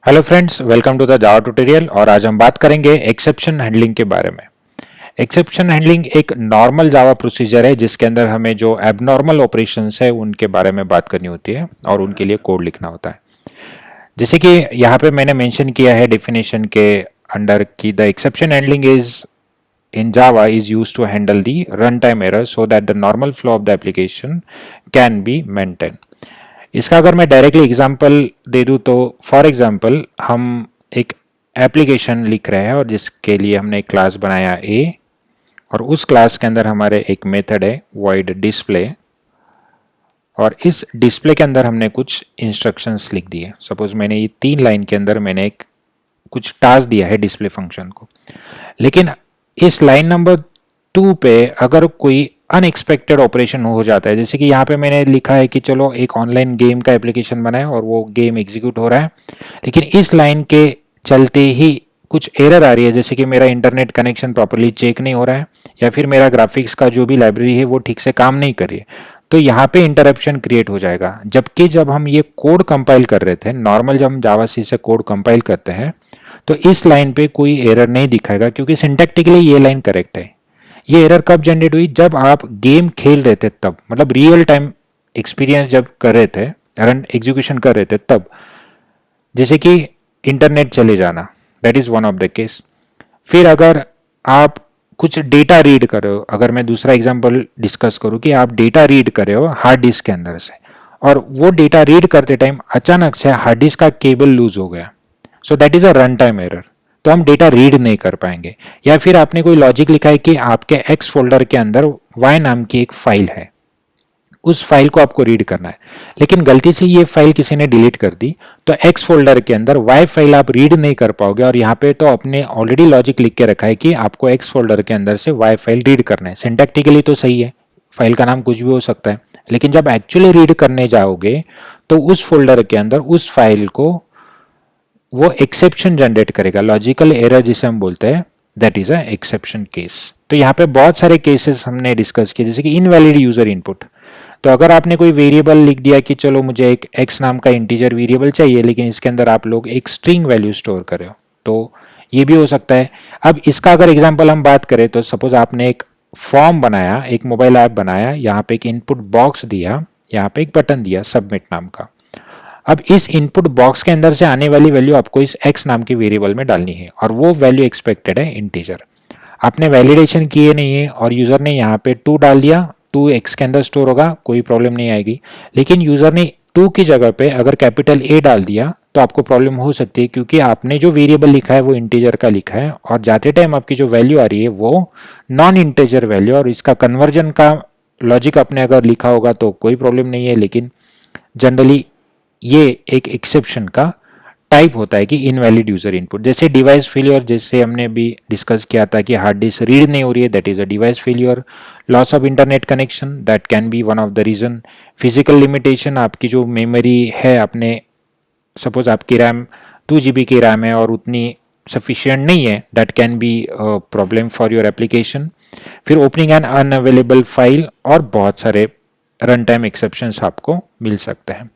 Hello friends, welcome to the Java tutorial. और आज हम बात करेंगे एक्सेप्शन हैंडलिंग के बारे में। एक्सेप्शन हैंडलिंग एक नॉर्मल जावा प्रोसीजर है जिसके अंदर हमें जो एबनॉर्मल ऑपरेशंस है उनके बारे में बात करनी होती है और उनके लिए कोड लिखना होता है। जैसे कि यहाँ पे मैंने मेंशन किया है डेफिनेशन के अंडर कि the exception handling is in Java is used to handle the runtime errors so that the normal flow of the application can be maintained. इसका अगर मैं डायरेक्टली एग्जांपल दे दूं तो फॉर एग्जांपल हम एक एप्लीकेशन लिख रहे हैं और जिसके लिए हमने एक क्लास बनाया ए और उस क्लास के अंदर हमारे एक मेथड है void display और इस डिस्प्ले के अंदर हमने कुछ इंस्ट्रक्शंस लिख दिए। सपोज मैंने ये 3 लाइन के अंदर मैंने एक कुछ टास्क दिया है डिस्प्ले फंक्शन को, लेकिन इस लाइन नंबर 2 पे अगर कोई अनएक्सपेक्टेड ऑपरेशन हो जाता है, जैसे कि यहाँ पे मैंने लिखा है कि चलो एक ऑनलाइन गेम का एप्लीकेशन बनाए और वो गेम एग्जीक्यूट हो रहा है, लेकिन इस लाइन के चलते ही कुछ एरर आ रही है, जैसे कि मेरा इंटरनेट कनेक्शन प्रॉपरली चेक नहीं हो रहा है या फिर मेरा ग्राफिक्स का जो भी लाइब्रेरी है वो ठीक से काम नहीं कर रही है, तो यहाँ पे इंटरप्शन क्रिएट हो जाएगा। जबकि जब हम ये कोड कंपाइल कर रहे थे, नॉर्मल जब हम जावा सी से कोड कंपाइल करते हैं तो इस लाइन पे कोई एरर नहीं दिखाएगा क्योंकि सिंटैक्टिकली ये लाइन करेक्ट है। ये एरर कब जनरेट हुई? जब आप गेम खेल रहे थे तब, मतलब रियल टाइम एक्सपीरियंस जब कर रहे थे, रन एग्जीक्यूशन कर रहे थे तब, जैसे कि इंटरनेट चले जाना, that is one of the case. फिर अगर आप कुछ डेटा रीड कर रहे हो, अगर मैं दूसरा एग्जांपल डिस्कस करूं कि आप डेटा रीड कर रहे हो हार्ड डिस्क के अंदर से और वो डेटा रीड करते टाइम अचानक से हार्ड डिस्क का केबल लूज हो गया, so that is a run time error, तो हम डेटा रीड नहीं कर पाएंगे। या फिर आपने कोई लॉजिक लिखा है कि आपके एक्स फोल्डर के अंदर वाई नाम की एक फाइल है, उस फाइल को आपको रीड करना है, लेकिन गलती से ये फाइल किसी ने डिलीट कर दी, तो एक्स फोल्डर के अंदर वाई फाइल आप रीड नहीं कर पाओगे। और यहाँ पे तो अपने ऑलरेडी लॉजिक लिख के रखा है कि आपको एक्स फोल्डर के अंदर से वाई फाइल रीड करना है, सिंटैक्टिकली तो सही है, फाइल का नाम कुछ भी हो सकता है, लेकिन जब एक्चुअली रीड करने जाओगे तो उस फोल्डर के अंदर उस फाइल को वो एक्सेप्शन जनरेट करेगा, लॉजिकल एरर जिसे हम बोलते हैं, that is a exception case. तो यहाँ पे बहुत सारे केसेस हमने डिस्कस किए, जैसे कि इनवैलिड यूजर इनपुट। तो अगर आपने कोई वेरिएबल लिख दिया कि चलो मुझे एक x नाम का इंटीजर वेरिएबल चाहिए, लेकिन इसके अंदर आप लोग एक स्ट्रिंग वैल्यू स्टोर कर रहे हो, तो ये भी हो सकता है। अब इसका अगर एग्जांपल हम बात करें तो सपोज आपने एक फॉर्म बनाया, एक मोबाइल ऐप बनाया, यहाँ पे एक इनपुट बॉक्स दिया, यहाँ पे एक बटन दिया सबमिट नाम का। अब इस इनपुट बॉक्स के अंदर से आने वाली वैल्यू आपको इस x नाम की वेरिएबल में डालनी है और वो वैल्यू एक्सपेक्टेड है इंटीजर। आपने वैलिडेशन किए नहीं है और यूजर ने यहाँ पे 2 डाल दिया, 2 x के अंदर स्टोर होगा, कोई प्रॉब्लम नहीं आएगी। लेकिन यूजर ने 2 की जगह पे अगर कैपिटल A डाल दिया तो आपको प्रॉब्लम हो सकती है, क्योंकि आपने जो वेरिएबल लिखा है वो इंटीजर का लिखा है और जाते टाइम आपकी जो वैल्यू आ रही है वो नॉन इंटीजर वैल्यू, और इसका कन्वर्जन का लॉजिक आपने अगर लिखा होगा तो कोई प्रॉब्लम नहीं है। लेकिन जनरली ये एक एक्सेप्शन का टाइप होता है कि इनवैलिड यूजर इनपुट। जैसे डिवाइस फेलियर, जैसे हमने भी डिस्कस किया था कि हार्ड डिस्क रीड नहीं हो रही है, that is a device failure. Loss of internet connection, that can be one of the reason. Physical limitation, आपकी जो मेमोरी है, आपने सपोज आपकी रैम 2 GB की रैम है और उतनी सफिशियंट नहीं है, that can B problem for your application. फिर ओपनिंग एन अनअवेलेबल फाइल और बहुत सारे रन टाइम एक्सेप्शंस आपको मिल सकते हैं।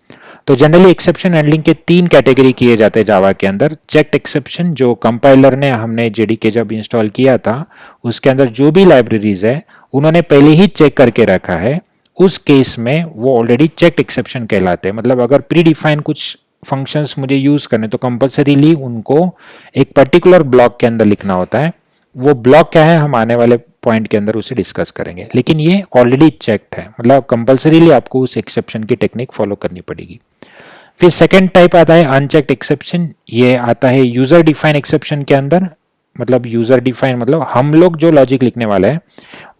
तो जनरली एक्सेप्शन हैंडलिंग के 3 कैटेगरी किए जाते हैं जावा के अंदर। चेक्ड एक्सेप्शन, जो कंपाइलर ने, हमने जेडीके जब इंस्टॉल किया था उसके अंदर जो भी लाइब्रेरीज है उन्होंने पहले ही चेक करके रखा है, उस केस में वो ऑलरेडी चेक्ड एक्सेप्शन कहलाते हैं। मतलब अगर प्री डिफाइन कुछ फंक्शंस मुझे यूज करने तो कंपल्सरीली उनको एक पर्टिकुलर ब्लॉक के अंदर लिखना होता है। वो ब्लॉक क्या है हम आने वाले पॉइंट के अंदर उसे डिस्कस करेंगे, लेकिन ये ऑलरेडी चेक्ड है, मतलब कंपल्सरीली आपको उस एक्सेप्शन की टेक्निक फॉलो करनी पड़ेगी। फिर सेकेंड टाइप आता है अनचेक्ड एक्सेप्शन। ये आता है यूजर डिफाइन एक्सेप्शन के अंदर। मतलब यूजर डिफाइन मतलब हम लोग जो लॉजिक लिखने वाला है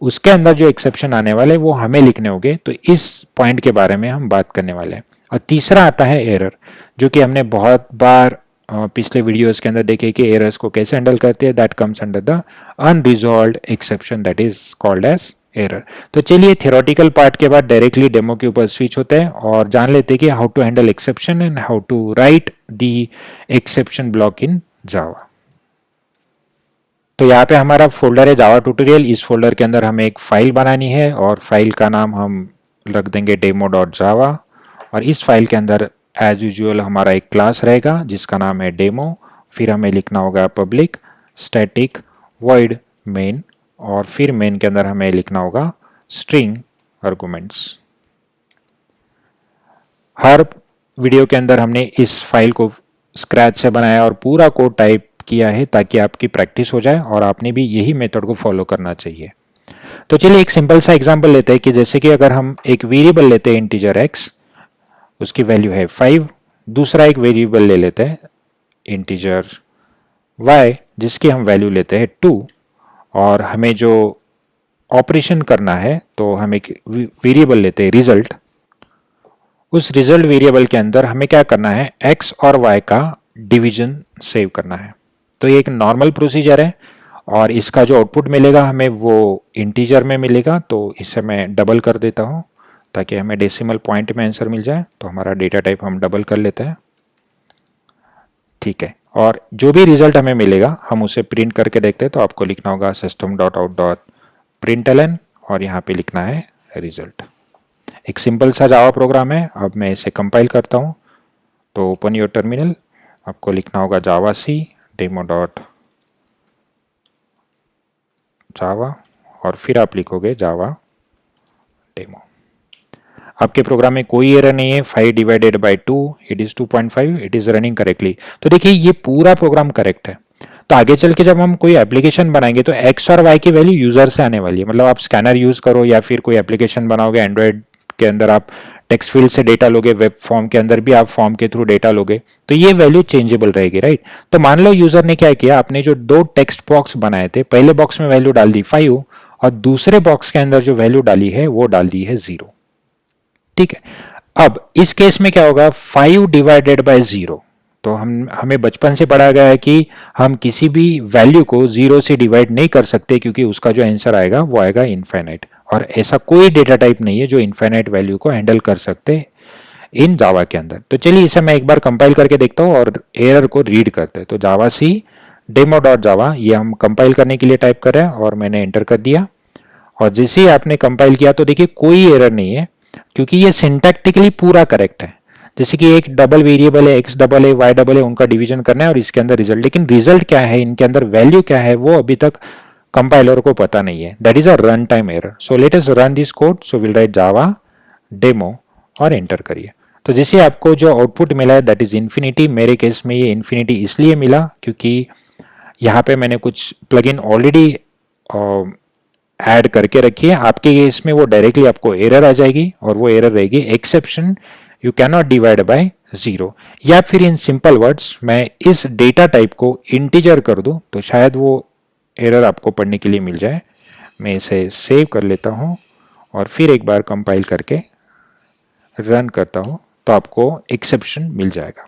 उसके अंदर जो एक्सेप्शन आने वाले वो हमें लिखने होंगे, तो इस पॉइंट के बारे में हम बात करने वाले हैं। और तीसरा आता है एरर, जो कि हमने बहुत बार पिछले वीडियोस के अंदर देखे कि एरर्स को कैसे हैंडल करते हैं। That comes under the unresolved exception, that is called as error. तो चलिए थियोरेटिकल पार्ट के बाद डायरेक्टली डेमो के ऊपर स्विच होते हैं और जान लेते हैं कि how to handle exception and how to write the exception block in Java. तो यहाँ पे हमारा फोल्डर है जावा ट्यूटोरियल। इस फोल्डर के अंदर हमें एक फाइल बनानी है और फाइल का नाम हम रख देंगे demo.java और इस फाइल के अंदर एज यूजुअल हमारा एक क्लास रहेगा जिसका नाम है डेमो, फिर हमें लिखना होगा पब्लिक स्टैटिक वॉइड मेन, और फिर मेन के अंदर हमें लिखना होगा स्ट्रिंग आर्गुमेंट्स। हर वीडियो के अंदर हमने इस फाइल को स्क्रैच से बनाया और पूरा कोड टाइप किया है ताकि आपकी प्रैक्टिस हो जाए और आपने भी यही मेथड को फॉलो करना चाहिए। तो चलिए एक सिंपल सा एग्जांपल लेते हैं कि जैसे कि अगर हम एक वेरिएबल लेते हैं इंटीजर x, उसकी वैल्यू है 5, दूसरा एक वेरिएबल ले लेते हैं इंटीजर y जिसकी हम वैल्यू लेते हैं 2, और हमें जो ऑपरेशन करना है तो हम एक वेरिएबल लेते हैं रिजल्ट। उस रिजल्ट वेरिएबल के अंदर हमें क्या करना है, x और y का डिवीजन सेव करना है। तो ये एक नॉर्मल प्रोसीजर है और इसका जो आउटपुट मिलेगा हमें वो इंटीजर में मिलेगा, तो इसे मैं डबल कर देता हूँ ताकि हमें डेसिमल पॉइंट में आंसर मिल जाए। तो हमारा डेटा टाइप हम डबल कर लेते हैं, ठीक है। और जो भी रिजल्ट हमें मिलेगा हम उसे प्रिंट करके देखते हैं। तो आपको लिखना होगा system.out.println और यहाँ पे लिखना है रिजल्ट। एक सिंपल सा जावा प्रोग्राम है। अब मैं इसे कंपाइल करता हूँ। तो ओपन योर टर्मिनल, आपको लिखना होगा जावा सी डेमो डॉट जावा और फिर आप लिखोगे जावा डेमो। आपके प्रोग्राम में कोई एरर नहीं है। 5 divided by 2 it is 2.5, it is running correctly. तो देखिए ये पूरा प्रोग्राम करेक्ट है। तो आगे चल के जब हम कोई एप्लीकेशन बनाएंगे तो एक्स और वाई की वैल्यू यूजर से आने वाली है। मतलब आप स्कैनर यूज करो या फिर कोई एप्लीकेशन बनाओगे एंड्रॉइड के अंदर, आप टेक्स्ट फील्ड से डेटा लोगे, वेब फॉर्म के अंदर भी आप फॉर्म के थ्रू डेटा लोगे, तो ये वैल्यू चेंजेबल रहेगी, राइट। तो मान लो यूजर ने क्या किया, आपने जो दो टेक्स्ट बॉक्स बनाए थे, पहले बॉक्स में वैल्यू डाल दी 5 और दूसरे बॉक्स के अंदर जो वैल्यू डाली है वो डाल दी है 0, ठीक है। अब इस केस में क्या होगा, 5 डिवाइडेड बाय 0। तो हमें बचपन से पढ़ा गया है कि हम किसी भी वैल्यू को 0 से डिवाइड नहीं कर सकते क्योंकि उसका जो आंसर आएगा वो आएगा इनफाइनाइट, और ऐसा कोई डेटा टाइप नहीं है जो इनफाइनाइट वैल्यू को हैंडल कर सकते इन जावा के अंदर। तो चलिए इसे मैं एक बार कंपाइल करके देखता हूं और एरर को रीड करते हैं। तो जावा सी डेमो डॉट जावा ये हम कंपाइल करने के लिए टाइप कर रहे हैं और मैंने एंटर कर दिया। और जैसे ही आपने कंपाइल किया तो देखिए कोई एरर नहीं है क्योंकि ये सिंटैक्टिकली पूरा करेक्ट है। जैसे कि एक डबल वेरिएबल है, एक्स डबल है, वाई डबल है, उनका डिवीजन करना है और इसके अंदर रिजल्ट, लेकिन रिजल्ट क्या है, इनके अंदर वैल्यू क्या है वो अभी तक कंपाइलर को पता नहीं है। That is a run time error. So let us run this code. So will write Java demo और एंटर करिए। तो जैसे आपको जो आउटपुट मिला है दैट इज इन्फिनिटी। मेरे केस में ये इन्फिनिटी इसलिए मिला क्योंकि यहाँ पे मैंने कुछ प्लगइन ऑलरेडी ऐड करके रखी है। आपके केस में वो डायरेक्टली आपको एरर आ जाएगी और वो एरर रहेगी exception you can not divide by 0। या फिर इन सिंपल वर्ड्स मैं इस डेटा टाइप को इंटीजर कर दूं तो शायद वो एरर आपको पढ़ने के लिए मिल जाए। मैं इसे सेव कर लेता हूं और फिर एक बार कंपाइल करके रन करता हूं तो आपको एक्सेप्शन मिल जाएगा।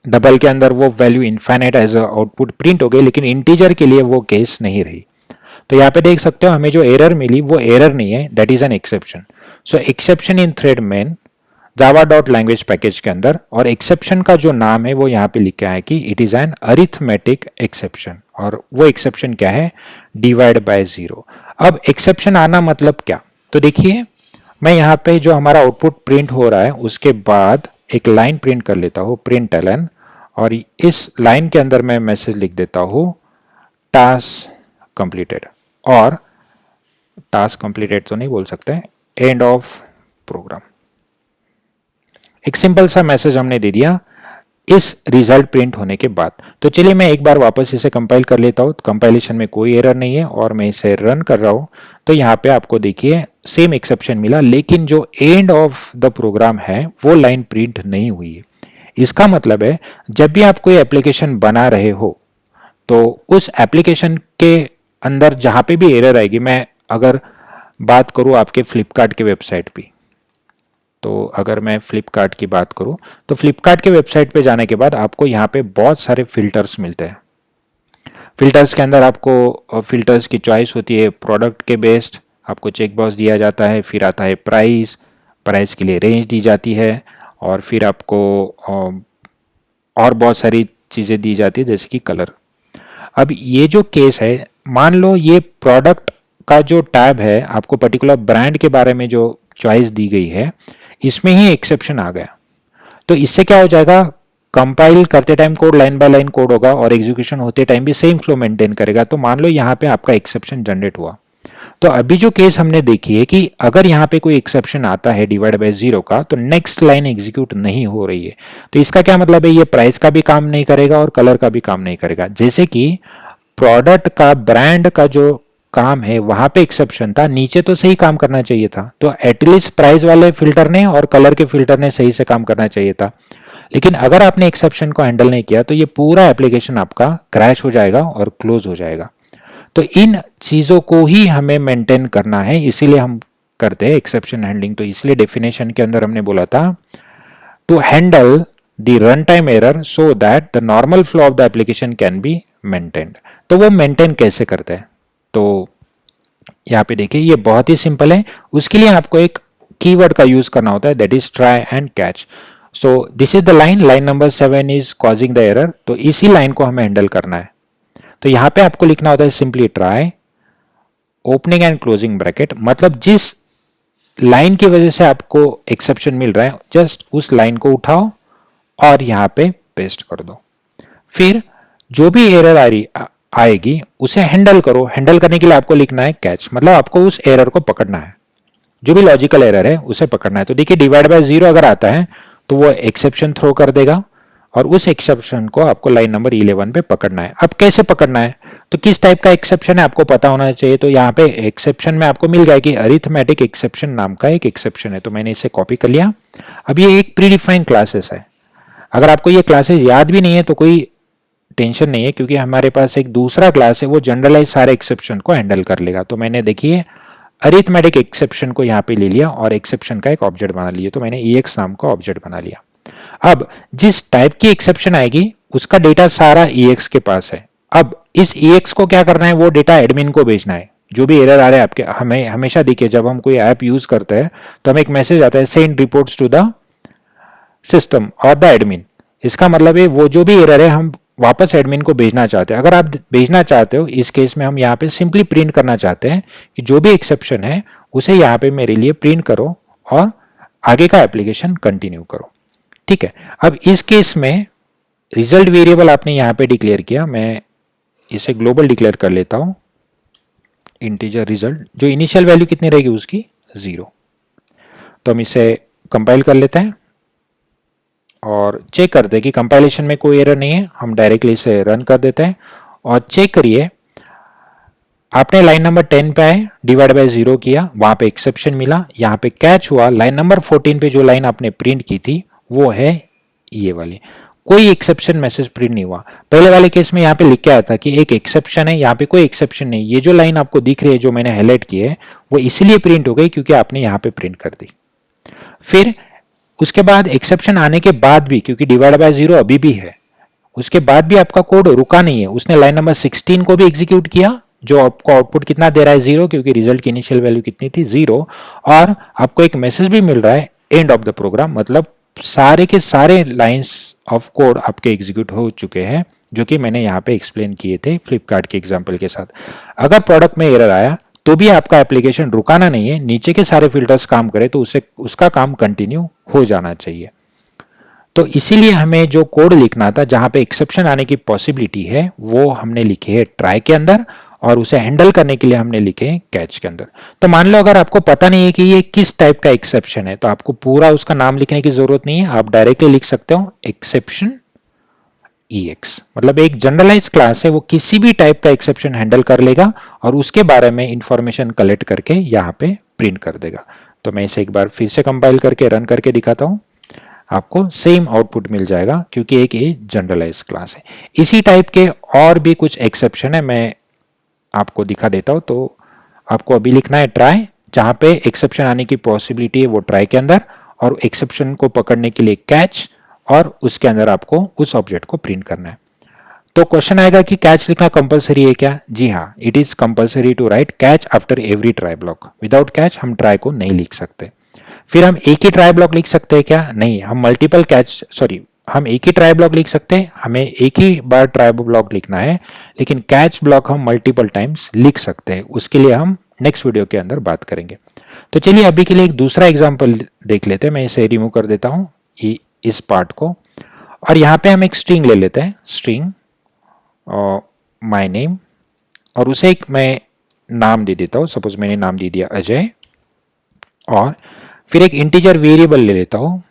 डबल के अंदर वो value infinite as output print हो गई, लेकिन इंटीजर के लिए वो केस नहीं रही। तो यहाँ पे देख सकते हो हमें जो एरर मिली वो एरर नहीं है, that is an exception. So exception in thread main Java dot language package के अंदर, और एक्सेप्शन का जो नाम है वो यहाँ पे लिखा है कि it is an arithmetic exception, और वो एक्सेप्शन क्या है, डिवाइड बाय 0। अब एक्सेप्शन आना मतलब क्या, तो देखिए मैं यहाँ पे जो हमारा आउटपुट प्रिंट हो रहा है उसके बाद एक लाइन प्रिंट कर लेता हूँ println, और इस लाइन के अंदर मैं मैसेज लिख देता हूँ टास्क कंप्लीटेड, और टास्क कंप्लीटेड तो नहीं बोल सकते, एंड ऑफ प्रोग्राम। एक सिंपल सा मैसेज हमने दे दिया इस रिजल्ट प्रिंट होने के बाद। तो चलिए मैं एक बार वापस इसे कंपाइल कर लेता हूँ। कंपाइलेशन में कोई एरर नहीं है और मैं इसे रन कर रहा हूँ तो यहाँ पे आपको देखिए सेम एक्सेप्शन मिला, लेकिन जो एंड ऑफ द प्रोग्राम है वो लाइन प्रिंट नहीं हुई है। इसका मतलब है जब भी आप कोई एप्लीकेशन बना रहे हो तो उस एप्लीकेशन के अंदर जहां पे भी एरर आएगी, मैं अगर बात करूं आपके फ्लिपकार्ट के वेबसाइट पे, तो अगर मैं फ्लिपकार्ट की बात करूं तो फ्लिपकार्ट के वेबसाइट पे जाने के बाद आपको यहाँ पे बहुत सारे फिल्टर्स मिलते हैं। फिल्टर्स के अंदर आपको फिल्टर्स की चॉइस होती है प्रोडक्ट के बेस्ड, आपको चेक बॉक्स दिया जाता है, फिर आता है प्राइस, प्राइस के लिए रेंज दी जाती है, और फिर आपको और बहुत सारी चीज़ें दी जाती है जैसे कि कलर। अब ये जो केस है, मान लो ये प्रोडक्ट का जो टैब है, आपको पर्टिकुलर ब्रांड के बारे में जो चॉइस दी गई है, इसमें ही एक्सेप्शन आ गया। तो इससे क्या हो जाएगा, कंपाइल करते time code line by line code होगा और एग्जीक्यूशन होते टाइम भी सेम फ्लो मेंटेन करेगा। तो मान लो यहाँ पे आपका एक्सेप्शन जनरेट हुआ, तो अभी जो केस हमने देखी है कि अगर यहाँ पे कोई एक्सेप्शन आता है डिवाइड बाय जीरो का, तो नेक्स्ट लाइन एग्जीक्यूट नहीं हो रही है। तो इसका क्या मतलब है, ये प्राइस का भी काम नहीं करेगा और कलर का भी काम नहीं करेगा। जैसे कि प्रोडक्ट का ब्रांड का जो काम है वहां पे एक्सेप्शन था, नीचे तो सही काम करना चाहिए था, तो एटलीस्ट प्राइस वाले फिल्टर ने और कलर के फिल्टर ने सही से काम करना चाहिए था। लेकिन अगर आपने एक्सेप्शन को हैंडल नहीं किया तो ये पूरा एप्लीकेशन आपका क्रैश हो जाएगा और क्लोज हो जाएगा। तो इन चीजों को ही हमें मेंटेन करना है, इसीलिए हम करते हैं एक्सेप्शन हैंडलिंग। तो इसलिए डेफिनेशन के अंदर हमने बोला था to handle the run time error so that the normal flow of the application can be maintained. तो वो मेंटेन कैसे करते हैं, तो यहाँ पे देखिए ये बहुत ही सिंपल है। उसके लिए आपको एक कीवर्ड का यूज करना होता है, that is try and catch. So this is the line number 7 is causing the error. तो इसी लाइन को हमें हैंडल करना है। तो यहां पे आपको लिखना होता है simply try opening and closing bracket, मतलब जिस लाइन की वजह से आपको एक्सेप्शन मिल रहा है जस्ट उस लाइन को उठाओ और यहां पे पेस्ट कर दो। फिर जो भी एरर आएगी उसे हैंडल करो। हैंडल करने के लिए आपको लिखना है कैच, मतलब आपको उस एरर को पकड़ना है, जो भी लॉजिकल एरर है उसे पकड़ना है। तो देखिए डिवाइड बाय जीरो अगर आता है तो वो एक्सेप्शन थ्रो कर देगा और उस एक्सेप्शन को आपको लाइन नंबर 11 पे पकड़ना है। अब कैसे पकड़ना है, तो किस टाइप का एक्सेप्शन है आपको पता होना चाहिए। तो यहाँ पे एक्सेप्शन में आपको मिल गया कि अरिथमेटिक एक्सेप्शन नाम का एक एक्सेप्शन है, तो मैंने इसे कॉपी कर लिया। अब ये एक प्री डिफाइंड क्लासेस है, अगर आपको ये क्लासेस याद भी नहीं है तो कोई टेंशन नहीं है, क्योंकि हमारे पास एक दूसरा क्लास है वो जनरलाइज सारे एक्सेप्शन को हैंडल कर लेगा। तो मैंने देखिए अरिथमेटिक एक्सेप्शन को यहाँ पे ले लिया और एक्सेप्शन का एक ऑब्जेक्ट बना लिया। तो मैंने EX नाम का ऑब्जेक्ट बना लिया। अब जिस टाइप की एक्सेप्शन आएगी उसका डेटा सारा EX के पास है। अब इस EX को क्या करना है, वो डेटा एडमिन को भेजना है। जो भी एरर आ रहा है आपके, हमें हमेशा देखिए जब हम कोई ऐप यूज करते हैं तो हमें एक मैसेज आता है send reports to the system और द एडमिन। इसका मतलब है वो जो भी एरर है हम वापस एडमिन को भेजना चाहते हैं। अगर आप भेजना चाहते हो, इस केस में हम यहाँ पे सिंपली प्रिंट करना चाहते हैं कि जो भी एक्सेप्शन है उसे यहाँ पे मेरे लिए प्रिंट करो और आगे का एप्लीकेशन कंटिन्यू करो। ठीक है, अब इस केस में रिजल्ट वेरिएबल आपने यहाँ पे डिक्लेयर किया, मैं इसे ग्लोबल डिक्लेयर कर लेता हूँ इंटीजर रिजल्ट। जो इनिशियल वैल्यू कितनी रहेगी उसकी 0। तो हम इसे कंपाइल कर लेते हैं और चेक करते हैं कि कंपाइलेशन में कोई एरर नहीं है। हम डायरेक्टली इसे रन कर देते हैं और चेक करिए, आपने लाइन नंबर 10 पे आए, डिवाइड बाय 0 किया, वहां पे एक्सेप्शन मिला, यहाँ पे कैच हुआ। लाइन नंबर 14 पे जो लाइन आपने प्रिंट की थी वो है ये वाली, कोई एक्सेप्शन मैसेज प्रिंट नहीं हुआ। पहले वाले केस में यहाँ पे लिख के आया था कि एक एक्सेप्शन है, यहाँ पे कोई एक्सेप्शन नहीं। ये जो लाइन आपको दिख रही है जो मैंने हाईलाइट की है वो इसलिए प्रिंट हो गई क्योंकि आपने यहाँ पे प्रिंट कर दी। फिर उसके बाद एक्सेप्शन आने के बाद भी, क्योंकि डिवाइड बाय 0 अभी भी है, उसके बाद भी आपका कोड रुका नहीं है। उसने लाइन नंबर 16 को भी एग्जीक्यूट किया, जो आपको आउटपुट कितना दे रहा है 0, क्योंकि रिजल्ट की इनिशियल वैल्यू कितनी थी 0। और आपको एक मैसेज भी मिल रहा है एंड ऑफ द प्रोग्राम, मतलब सारे के सारे लाइंस ऑफ कोड आपके एग्जीक्यूट हो चुके हैं, जो कि मैंने यहाँ पे एक्सप्लेन किए थे फ्लिपकार्ट के एग्जाम्पल के साथ। अगर प्रोडक्ट में एरर आया तो भी आपका एप्लीकेशन रुकाना नहीं है, नीचे के सारे फिल्टर्स काम करे तो उसे उसका काम कंटिन्यू हो जाना चाहिए। तो इसीलिए हमें जो कोड लिखना था जहां पे एक्सेप्शन आने की पॉसिबिलिटी है वो हमने लिखे है ट्राई के अंदर, और उसे हैंडल करने के लिए हमने लिखे हैं कैच के अंदर। तो मान लो अगर आपको पता नहीं है कि ये किस टाइप का एक्सेप्शन है, तो आपको पूरा उसका नाम लिखने की जरूरत नहीं है, आप डायरेक्टली लिख सकते हो एक्सेप्शन EX, मतलब एक जनरलाइज क्लास है, वो किसी भी टाइप का एक्सेप्शन हैंडल कर लेगा और उसके बारे में इंफॉर्मेशन कलेक्ट करके यहाँ पे प्रिंट कर देगा। तो मैं इसे एक बार फिर से कंपाइल करके रन करके दिखाता हूँ, आपको सेम आउटपुट मिल जाएगा क्योंकि एक ये जनरलाइज क्लास है। इसी टाइप के और भी कुछ एक्सेप्शन है, मैं आपको दिखा देता हूँ। तो आपको अभी लिखना है ट्राई, जहां पे एक्सेप्शन आने की पॉसिबिलिटी है वो ट्राई के अंदर, और एक्सेप्शन को पकड़ने के लिए कैच, और उसके अंदर आपको उस ऑब्जेक्ट को प्रिंट करना है। तो क्वेश्चन आएगा कि कैच लिखना कंपलसरी है क्या? जी हाँ, it is compulsory to write catch after every try block. Without catch हम ट्राई को नहीं लिख सकते। फिर हम एक ही ट्राई ब्लॉक लिख सकते हैं क्या? नहीं, हम मल्टीपल कैच, सॉरी, हम एक ही ट्राई ब्लॉक लिख सकते हैं, हमें एक ही बार ट्राई ब्लॉक लिखना है, लेकिन कैच ब्लॉक हम मल्टीपल टाइम्स लिख सकते हैं। उसके लिए हम नेक्स्ट वीडियो के अंदर बात करेंगे। तो चलिए अभी के लिए एक दूसरा एग्जांपल देख लेते हैं। मैं इसे रिमूव कर देता हूँ, इस पार्ट को, और यहाँ पे हम एक स्ट्रिंग ले लेते हैं, स्ट्रिंग माय नेम, और उसे एक मैं नाम दे देता हूँ, सपोज मैंने नाम दे दिया अजय, और फिर एक इंटीजर वेरिएबल ले लेता हूँ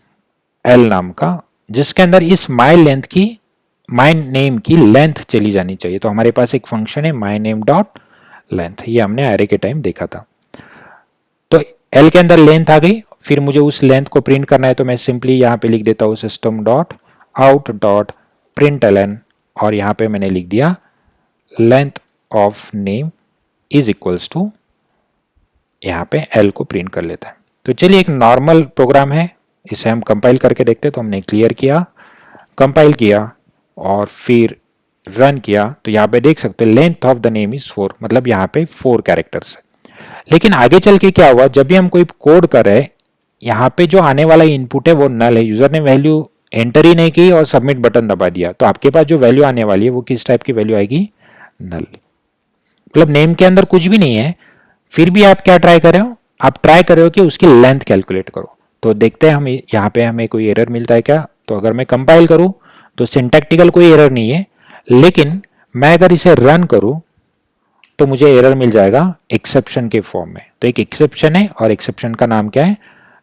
एल नाम का, जिसके अंदर इस माय नेम की लेंथ चली जानी चाहिए। तो हमारे पास एक फंक्शन है माय नेम डॉट लेंथ, ये हमने एरे के टाइम देखा था। तो एल के अंदर लेंथ आ गई, फिर मुझे उस लेंथ को प्रिंट करना है, तो मैं सिंपली यहाँ पे लिख देता हूँ system dot out dot println, और यहाँ पे मैंने लिख दिया length of name is equals to, यहाँ पे एल को प्रिंट कर लेता है। तो चलिए एक नॉर्मल प्रोग्राम है, इसे हम कंपाइल करके देखते हैं। तो हमने क्लियर किया, कंपाइल किया और फिर रन किया, तो यहाँ पे देख सकते हैं length of the name is 4, मतलब यहाँ पे 4 कैरेक्टर्स है। लेकिन आगे चल के क्या हुआ, जब भी हम कोई कोड कर रहे हैं, यहाँ पे जो आने वाला इनपुट है वो नल है, यूजर ने वैल्यू एंटर ही नहीं की और सबमिट बटन दबा दिया, तो आपके पास जो वैल्यू आने वाली है वो किस टाइप की वैल्यू आएगी, नल। मतलब नेम के अंदर कुछ भी नहीं है, फिर भी आप क्या ट्राई कर रहे हो, आप ट्राई कर रहे हो कि उसकी लेंथ कैलकुलेट करो। तो देखते हैं हम यहाँ पे हमें कोई एरर मिलता है क्या। तो अगर मैं कंपाइल करूं तो सिंटैक्टिकल कोई एरर नहीं है, लेकिन मैं अगर इसे रन करूं तो मुझे एरर मिल जाएगा एक्सेप्शन के फॉर्म में। तो एक एक्सेप्शन है, और एक्सेप्शन का नाम क्या है,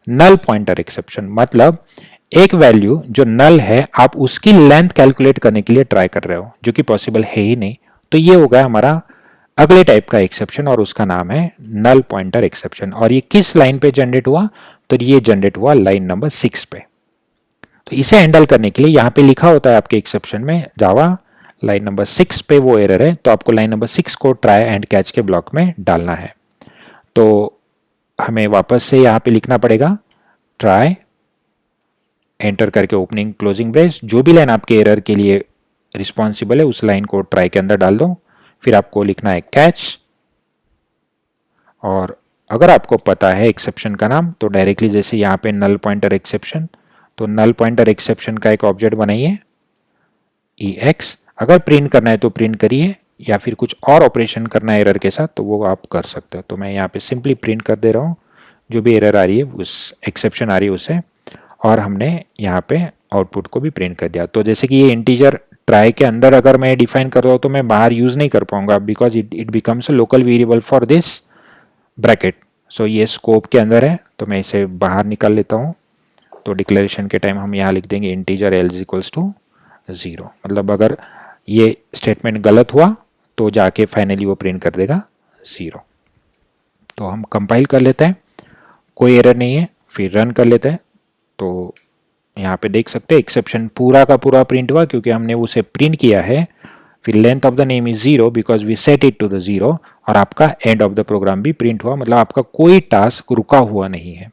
नल पॉइंटर एक्सेप्शन। मतलब एक वैल्यू जो नल है, आप उसकी लेंथ कैलकुलेट करने के लिए ट्राई कर रहे हो, जो कि पॉसिबल है ही नहीं। तो ये हो गया हमारा अगले टाइप का एक्सेप्शन, और उसका नाम है नल पॉइंटर एक्सेप्शन। और ये किस लाइन पे जनरेट हुआ, तो ये जनरेट हुआ लाइन नंबर 6 पे। तो इसे हैंडल करने के लिए यहाँ पे लिखा होता है आपके एक्सेप्शन में जावा लाइन नंबर 6 पे वो एरर है, तो आपको लाइन नंबर 6 को ट्राई एंड कैच के ब्लॉक में डालना है। तो हमें वापस से यहाँ पे लिखना पड़ेगा ट्राई, एंटर करके ओपनिंग क्लोजिंग ब्रेस, जो भी लाइन आपके एरर के लिए रिस्पॉन्सिबल है उस लाइन को ट्राई के अंदर डाल दो। फिर आपको लिखना है कैच, और अगर आपको पता है एक्सेप्शन का नाम, तो डायरेक्टली जैसे यहाँ पे नल पॉइंटर एक्सेप्शन, तो नल पॉइंटर एक्सेप्शन का एक ऑब्जेक्ट बनाइए EX। अगर प्रिंट करना है तो प्रिंट करिए, या फिर कुछ और ऑपरेशन करना है एरर के साथ तो वो आप कर सकते हो। तो मैं यहाँ पे सिंपली प्रिंट कर दे रहा हूँ जो भी एरर आ रही है, उस एक्सेप्शन आ रही है उसे, और हमने यहाँ पे आउटपुट को भी प्रिंट कर दिया। तो जैसे कि ये इंटीजर ट्राई के अंदर अगर मैं डिफाइन कर रहा हूँ तो मैं बाहर यूज नहीं कर पाऊंगा, because it becomes a local variable for this bracket. So ये स्कोप के अंदर है, तो मैं इसे बाहर निकाल लेता हूँ। तो डिक्लेरेशन के टाइम हम यहाँ लिख देंगे integer L is equals to 0, मतलब अगर ये स्टेटमेंट गलत हुआ तो जाके फाइनली वो प्रिंट कर देगा 0। तो हम कंपाइल कर लेते हैं, कोई एरर नहीं है, फिर रन कर लेते हैं। तो यहाँ पे देख सकते हैं एक्सेप्शन पूरा का पूरा प्रिंट हुआ, क्योंकि हमने उसे प्रिंट किया है। फिर length of the name is 0 because we set it to the 0, और आपका एंड ऑफ द प्रोग्राम भी प्रिंट हुआ, मतलब आपका कोई टास्क रुका हुआ नहीं है।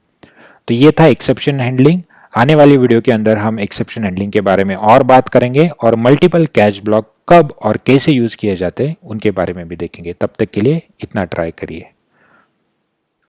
तो ये था एक्सेप्शन हैंडलिंग। आने वाली वीडियो के अंदर हम एक्सेप्शन हैंडलिंग के बारे में और बात करेंगे, और मल्टीपल कैच ब्लॉक कब और कैसे यूज किए जाते हैं उनके बारे में भी देखेंगे। तब तक के लिए इतना ट्राई करिए।